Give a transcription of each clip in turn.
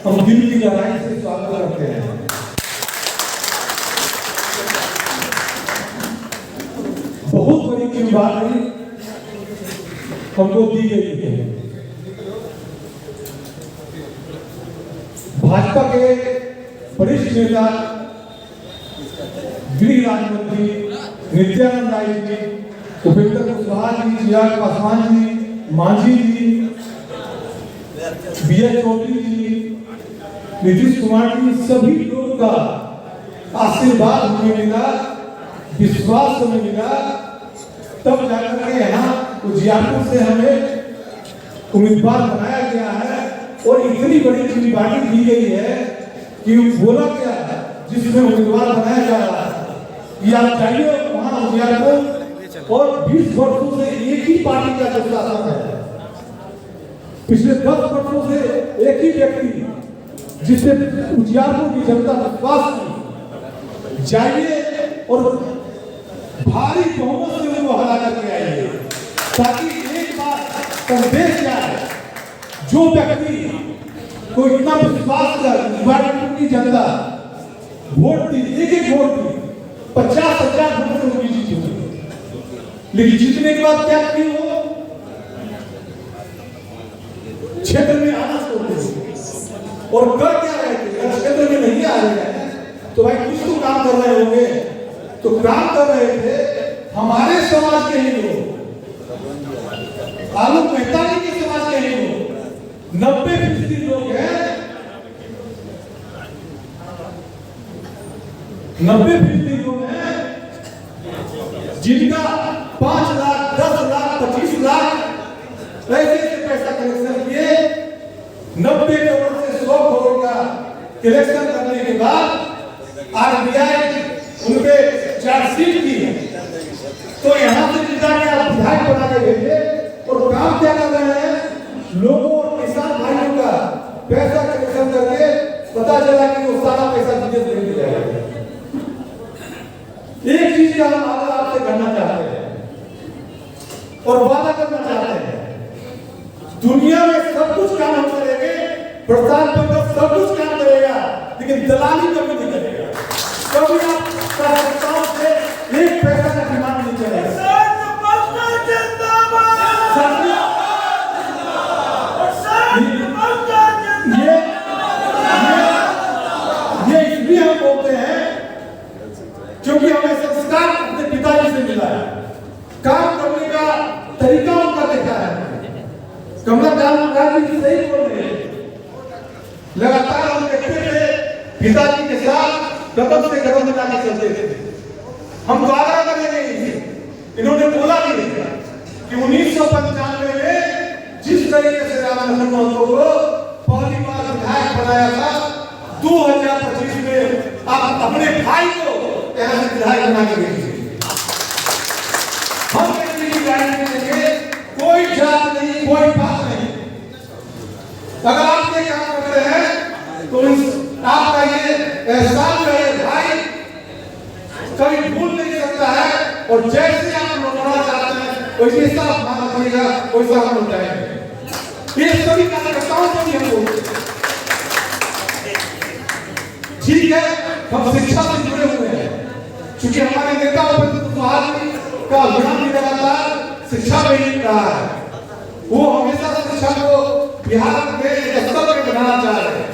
हम दिल की गहराई से स्वागत करते हैं। बहुत बड़ी जिम्मेदारी हमको दी गई है। भाजपा के वरिष्ठ नेता गृह राज्य मंत्री नित्यानंद राय जी, उपेंद्र कुशवाहा जी, चिराग पासवान जी, मांझी जी, बीएस चौधरी जी, नीतीश कुमार जी, सभी लोगों का आशीर्वाद हमें मिला, विश्वास हमें मिला, तब जाकर के यहाँ उजियारपुर से हमें उम्मीदवार बनाया गया है। और इतनी बड़ी जिम्मेदारी दी गई है कि बोला गया है जिसमें उम्मीदवार बनाया जा रहा है कि आप जाइए वहाँ उजियारपुर, और 20 वर्षों से एक ही पार्टी का जो शासन है, पिछले 10 वर्षों से एक ही व्यक्ति जिससे उजियारपुर की जनता विश्वास की, जाइए और भारी बहुमत से उनको हरा करके आइए, ताकि एक बार संदेश जाए, जो व्यक्ति को इतना विश्वास कर उजियारपुर की जनता वोट दी, एक वोट दी, 50,000 वोट से उनकी जीत हुई, लेकिन जीतने के बाद क्या की वो क्षेत्र में आना छोड़ते और कर क्या रहे थे? क्षेत्र में नहीं आ रहे हैं तो भाई कुछ तो काम कर रहे होंगे। तो काम कर रहे थे हमारे समाज के ही लोग, आलोक मेहता जी के समाज के ही लोग, 90% लोग हैं, 90% लोग हैं जिनका 5 लाख, 10 लाख, 25 लाख ऐसे पैसा कलेक्शन किए, 90 करोड़ से 100 करोड़ का कलेक्शन करने के बाद आरबीआई उनके चार्जशीट की है। तो यहाँ से जिला के आप विधायक बना के भेजे और काम क्या कर रहे हैं, लोगों और किसान भाइयों का पैसा कलेक्शन करके पता चला कि वो सारा पैसा विदेश में ले जाएगा। एक चीज हम वादा आपसे करना चाहते हैं और वादा करना चाहते हैं, दुनिया में सब कुछ काम हम करेंगे, प्रधानमंत्री सब कुछ काम करेगा, लेकिन दलाली कभी नहीं करेगा। कभी आप कार्यकर्ताओं से एक पैसा का डिमांड नहीं करेगा। ये इसलिए हम बोलते हैं क्योंकि हमें संस्कार अपने पिताजी से मिला है, काम करने का तरीका उनका देखा है। कमला गांधी जी सही बोल रहे हैं, लगातार हम देखते थे पिताजी के साथ कदम से कदम मिला के चलते थे। हम वादा करेंगे, इन्होंने बोला भी कि 1995 में जिस तरीके से रामचंद्र महतो को पहली बार विधायक बनाया था, 2025 में आप अपने भाई को यहाँ से विधायक बना के भेजिए। हम किसी की गारंटी देंगे, कोई जात नहीं, कोई बात नहीं। अगर आप ये काम कर रहे हैं तो आपका ये एहसास है भाई कभी भूल नहीं सकता है, और जैसे आप लौटाना चाहते हैं वैसे हिसाब मांगा पड़ेगा, वैसा हम लौटाएंगे। ये सभी कार्यकर्ताओं को भी हम बोलते हैं, ठीक है, हम शिक्षा से जुड़े हुए हैं, क्योंकि हमारे नेता उपेंद्र कुशवाहा जी का अभियान भी लगातार शिक्षा में ही रहा है। वो हमेशा शिक्षा को बिहार के स्तर पर बनाना चाह रहे हैं,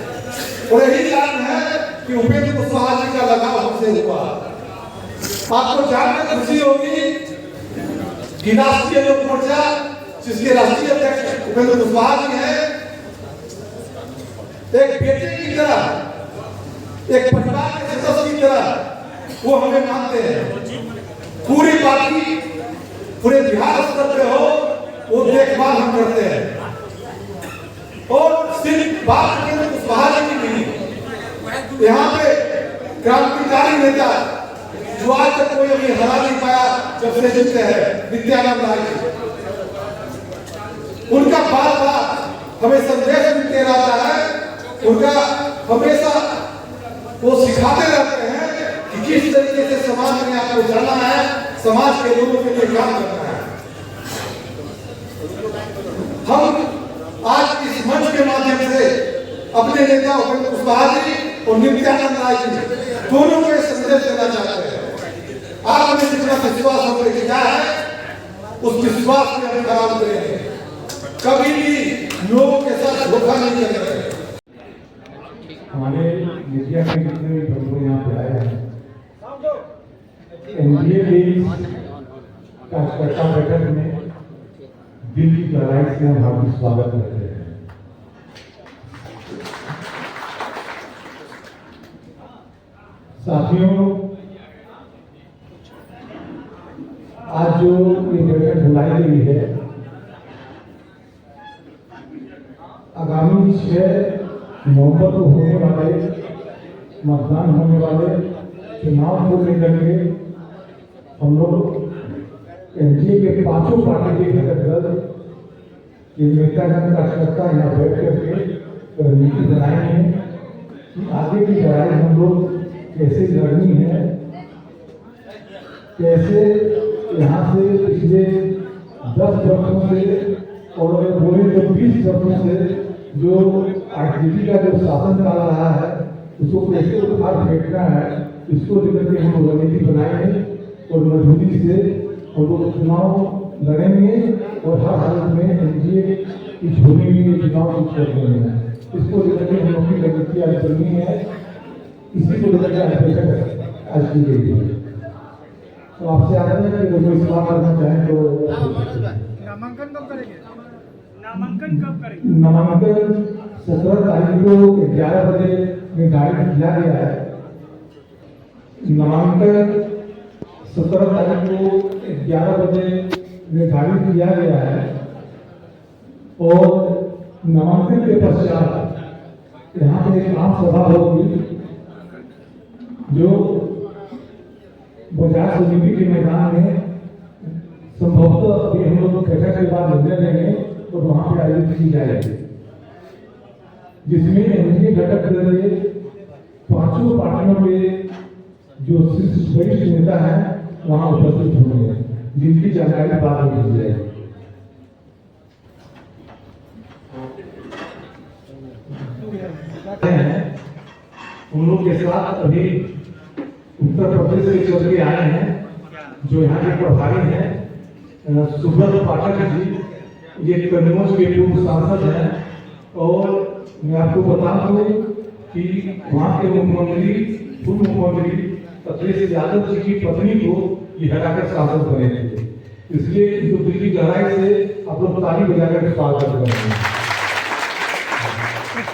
और यही कारण है कि उपेंद्र कुशवाहा जी का लगाव हमसे हुआ। आपको जानकर खुशी होगी कि राष्ट्रीय लोक मोर्चा, जिसके राष्ट्रीय अध्यक्ष उपेंद्र कुशवाहा जी हैं, एक बेटे की तरह, एक परिवार के सदस्य की तरह वो हमें मानते हैं। पूरी पार्टी पूरे बिहार स्तर पे हो, वो देखभाल हम करते हैं। और सिर्फ बात उपेंद्र कुशवाहा जी की नहीं, यहाँ पे क्रांतिकारी नेता जो आज तक कोई अभी हरा नहीं पाया जब से जीते हैं, नित्यानंद राय जी, उनका बार बार हमें संदेश मिलते रहता है। उनका हमेशा वो सिखाते रहते हैं कि किस तरीके से समाज में आपको जाना है, समाज के लोगों के लिए काम करना है। हम आज इस मंच के माध्यम से अपने नेता उपेंद्र कुशवाहा जी और नित्यानंद राय जी दोनों को संदेश देना चाहते हैं। आपने जितना विश्वास हम पे किया है उस विश्वास में हम खराब करेंगे, कभी भी लोगों के साथ धोखा नहीं करेंगे। हमारे मीडिया के जितने भी बंधु यहाँ पे आए हैं, एनडीए की कार्यकर्ता बैठक में दिल की गहराई से हम हार्दिक स्वागत करते हैं। साथियों, आज जो ये बैठक बुलाई गई है, आगामी 6 नवंबर को होने वाले मतदान होने वाले चुनाव को लेकर के हम लोग एनडीए के 5 पार्टी के अंतर्गत ये नेतागण कार्यकर्ता यहाँ बैठ करके रणनीति बनाएंगे कि आगे की लड़ाई हम लोग कैसे लड़नी है, कैसे यहाँ से पिछले 10 वर्षों से और बोले तो 20 वर्षों से जो आरजेडी का जो शासन चल रहा है उसको कैसे उखाड़ फेंकना है, इसको लेकर के हम रणनीति बनाएंगे और मजबूती से हम लोग चुनाव लड़ेंगे और हर हालत में एनडीए की झोली में चुनाव कर देंगे। इसको लेकर के हम लोग की रणनीति आज चलनी है, इसी को लेकर के आज की गई है। तो आपसे आग्रह है कि कोई सवाल करना चाहें तो नामांकन कब करेंगे? नामांकन कब करेंगे? नामांकन 17 तारीख को 11 बजे निर्धारित किया गया है। नामांकन 17 तारीख को 11 बजे निर्धारित किया गया है और नामांकन के पश्चात यहाँ पे एक आम सभा होगी जो बाजार समिति के मैदान में संभवतः हम लोग बैठक के बाद निर्णय लेंगे और वहां पे आयोजित की जाएगी, जिसमें एनडीए घटक के 5 पार्टियों के जो वरिष्ठ नेता हैं वहां उपस्थित होंगे, जिनकी जानकारी बाद में दी जाएगी। उन लोग के साथ अभी उत्तर प्रदेश से चल के आए हैं जो यहाँ के प्रभारी हैं सुब्रत पाठक जी, ये कन्नौज के पूर्व सांसद हैं और मैं आपको बता दूं कि वहाँ के मुख्यमंत्री पूर्व मुख्यमंत्री अखिलेश यादव जी की पत्नी को ये हटाकर सांसद बने थे, इसलिए इनको दिल की गहराई से आप लोग ताली बजाकर स्वागत करेंगे।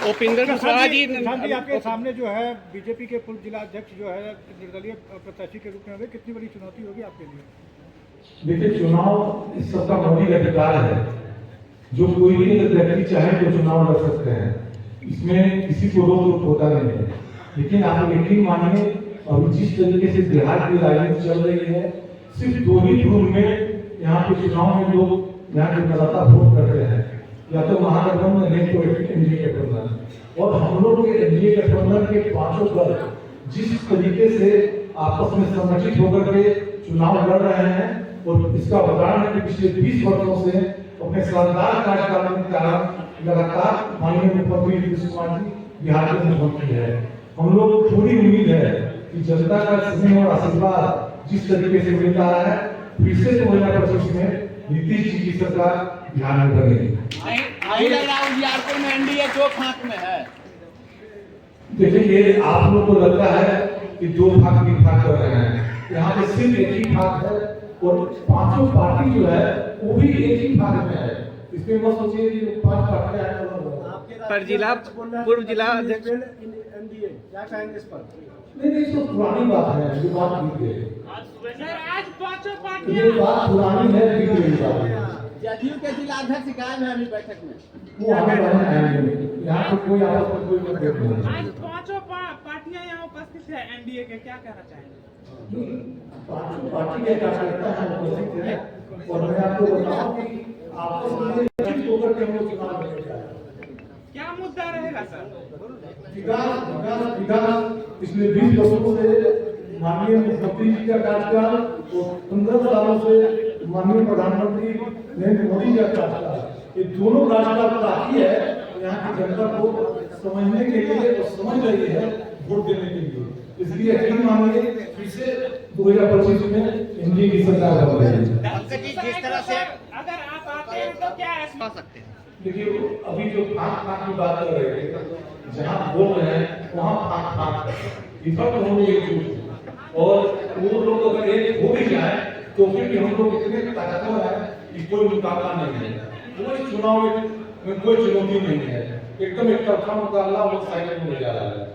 उपेंद्र कुशवाहा जी आपके सामने जो है बीजेपी के पूर्व जिला अध्यक्ष जो है निर्दलीय प्रत्याशी के रूप में हुए, कितनी बड़ी चुनौती होगी आपके लिए? देखिए, चुनाव इस सबका मौलिक अधिकार है, जो कोई भी व्यक्ति चाहे तो चुनाव लड़ सकते हैं, इसमें किसी को रोक टोक होता नहीं है। लेकिन आप यकीन मानिए, अभी जिस तरीके से बिहार की राजनीति चल रही है, सिर्फ 2 ही धुन में यहाँ के चुनाव में लोग यहाँ के मतदाता वोट करते हैं, या तो महागठबंधन नहीं तो एनडीए गठबंधन। और हम लोग के एनडीए गठबंधन के 5 दल जिस तरीके से आपस में संगठित होकर के चुनाव लड़ रहे हैं, और इसका उदाहरण है कि पिछले 20 वर्षों से अपने शानदार कार्यकाल के कारण लगातार माननीय मुख्यमंत्री नीतीश कुमार जी बिहार के मुख्यमंत्री है। हम लोग पूरी उम्मीद है कि जनता का स्नेह और आशीर्वाद जिस तरीके से मिल रहा है, फिर से 2025 में नीतीश जी की सरकार बिहार में बनेगी। एनडीए 2 फांक में है। देखिए, ये आप लोग को लगता है कि 2 फांक 3 फांक कर रहे हैं, यहाँ पे सिर्फ एक ही फांक है और 5 पार्टी जो है वो भी एक ही फांक में है। इसमें मत सोचिए कि 5 पार्टियां हैं पर जिला पूर्व जिला अध्यक्ष एनडीए क्या कहेंगे इस पर? नहीं, तो पुरानी बात है, ये बात ठीक है। आज 5 ये बात पुरानी है, ठीक है। जदयू के जिला अध्यक्ष गायब है अभी बैठक में, वो आगे बढ़े यहाँ पे कोई आपस में कोई मतभेद नहीं। आज 5 पार्टियां यहाँ उपस्थित है एनडीए के, क्या कहना चाहेंगे? 5 पार्टी के कार्यकर्ता हैं उपस्थित हैं और मैं आपको बताऊं कि आपस में एकजुट होकर के हम लोग चुनाव लड़ेंगे। क्या मुद्दा रहेगा सर? विकास पिछले 20 वर्षों से माननीय मुख्यमंत्री जी का कार्यकाल और 15 सालों से माननीय प्रधानमंत्री नरेंद्र मोदी जी का कार्यकाल, ये दोनों कार्यकाल काफी है यहाँ की जनता को समझने के लिए और समझ रही है वोट देने के लिए। इसलिए यकीन मानिए फिर से 2025 में एनडीए की सरकार बन रही है। पंकज जी, जिस तरह से अगर आप आते हैं तो क्या ऐसा आ सकते हैं, देखिए अभी जो फाँक फाँक की बात कर रहे थे, जहाँ बोल रहे हैं वहाँ फाँक फाँक विफल होने एकजुट, और वो लोग अगर एक हो भी जाए तो फिर भी हम लोग इतने ताकतवर है कि कोई मुकाबला नहीं है, कोई चुनाव में कोई चुनौती नहीं है, एकदम एक तरफा मुकाबला और साइलेंट होने जा रहा है।